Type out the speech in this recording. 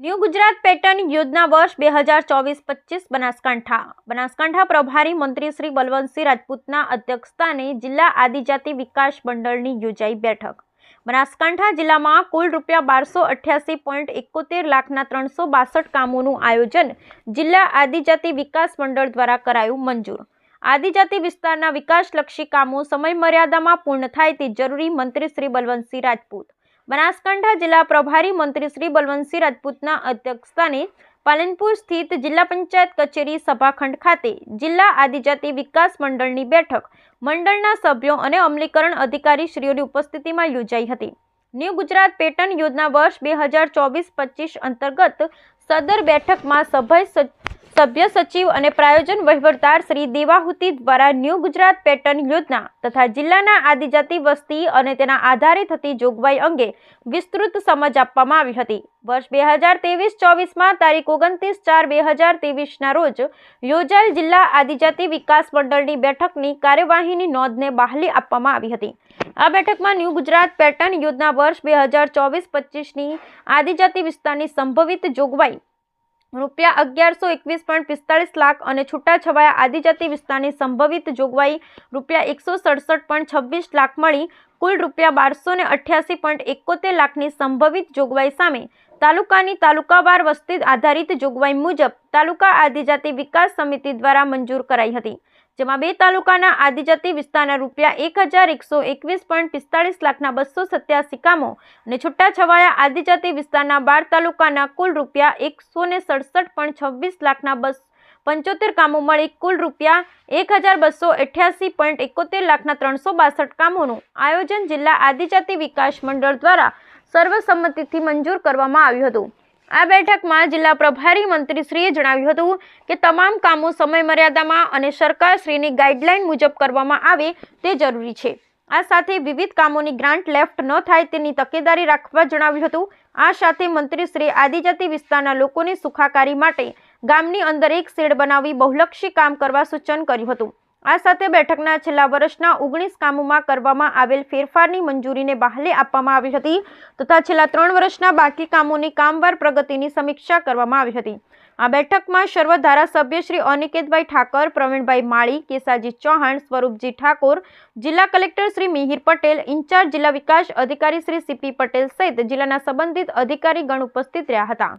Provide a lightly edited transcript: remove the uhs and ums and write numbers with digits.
New Gujarat pattern યોજના વર્ષ 2024-25 બનાસકાંઠા પ્રભારી મંત્રી શ્રી બલવંતસિંહ રાજપૂતના અધ્યક્ષસ્થાને જિલ્લા આદિજાતિ વિકાસ મંડળની યોજાઈ બેઠક। બનાસકાંઠા જિલ્લામાં કુલ ₹1288.71 લાખના 362 કામોનું આયોજન જિલ્લા આદિજાતિ વિકાસ મંડળ દ્વારા કરાયું મંજૂર। આદિજાતિ વિસ્તારના વિકાસલક્ષી કામો સમયમર્યાદામાં પૂર્ણ થાય તે જરૂરી મંત્રી શ્રી બલવંતસિંહ રાજપૂત। બનાસકાંઠા જિલ્લા પ્રભારી મંત્રી શ્રી બલવંતસિંહ રાજપૂતના અધ્યક્ષસ્થાને પાલનપુર સ્થિત જિલ્લા પંચાયત કચેરી સભાખંડ ખાતે જિલ્લા આદિજાતિ વિકાસ મંડળની બેઠક મંડળના સભ્યો અને અમલીકરણ અધિકારીશ્રીઓની ઉપસ્થિતિમાં યોજાઈ હતી। ન્યૂ ગુજરાત પેટર્ન યોજના વર્ષ 2024-25 અંતર્ગત સદર બેઠકમાં સભ્ય સચિવ અને પ્રાયોજન વહીવટદાર શ્રી દેવાહુતિ દ્વારા ન્યૂ ગુજરાત પેટર્ન યોજના તથા જિલ્લાના આદિજાતિ વસ્તી અને તેના આધારે થતી જોગવાઈ અંગે વિસ્તૃત સમજ આપવામાં આવી હતી। વર્ષ 2023-24માં તારીખ 29/4/2023ના રોજ યોજાયેલ જિલ્લા આદિજાતિ વિકાસ મંડળની બેઠકની કાર્યવાહીની નોંધને બહાલી આપવામાં આવી હતી। આ બેઠકમાં ન્યૂ ગુજરાત પેટર્ન યોજના વર્ષ 2024-25ની આદિજાતિ વિસ્તારની સંભવિત જોગવાઈ ₹1121.45 લાખ અને છૂટાછવાયા આદિજાતિ વિસ્તારની સંભવિત જોગવાઈ ₹167.26 લાખ મળી કુલ ₹1288.71 લાખની સંભવિત જોગવાઈ સામે તાલુકાની તાલુકાવાર વસ્તી આધારિત જોગવાઈ મુજબ તાલુકા આદિજાતિ વિકાસ સમિતિ દ્વારા મંજૂર કરાઈ હતી, જેમાં 2 તાલુકાના આદિજાતિ વિસ્તારના ₹1,121.45 લાખના 287 કામો અને છૂટાછવાયા આદિજાતિ વિસ્તારના 12 તાલુકાના કુલ ₹167.26 લાખના 75 કામો મળી કુલ ₹1,288.71 લાખના 362 કામોનું આયોજન જિલ્લા આદિજાતિ વિકાસ મંડળ દ્વારા સર્વસંમતિથી મંજૂર કરવામાં આવ્યું હતું। આ બેઠકમાં જિલ્લા પ્રભારી મંત્રીશ્રીએ જણાવ્યું હતું કે તમામ કામો સમયમર્યાદામાં અને સરકારશ્રીની ગાઈડલાઈન મુજબ કરવામાં આવે તે જરૂરી છે। આ સાથે વિવિધ કામોની ગ્રાન્ટ લેફ્ટ ન થાય તેની તકેદારી રાખવા જણાવ્યું હતું। આ સાથે મંત્રીશ્રીએ આદિજાતિ વિસ્તારના લોકોની સુખાકારી માટે ગામની અંદર એક શેડ બનાવી બહુલક્ષી કામ કરવા સૂચન કર્યું હતું। આ સાથે બેઠકના છેલ્લા વર્ષના 19 કામોમાં કરવામાં આવેલ ફેરફારની મંજૂરીને બહાલી આપવામાં આવી હતી તથા છેલ્લા 3 વર્ષના બાકી કામોની કામવાર પ્રગતિની સમીક્ષા કરવામાં આવી હતી। આ બેઠકમાં સર્વ ધારાસભ્ય શ્રી અનિકેતભાઈ ઠાકર, પ્રવીણભાઈ માળી, કેસાજી ચૌહાણ, સ્વરૂપજી ઠાકોર, જિલ્લા કલેક્ટર શ્રી મિહિર પટેલ, ઇન્ચાર્જ જિલ્લા વિકાસ અધિકારી શ્રી સીપી પટેલ સહિત જિલ્લાના સંબંધિત અધિકારીગણ ઉપસ્થિત રહ્યા હતા।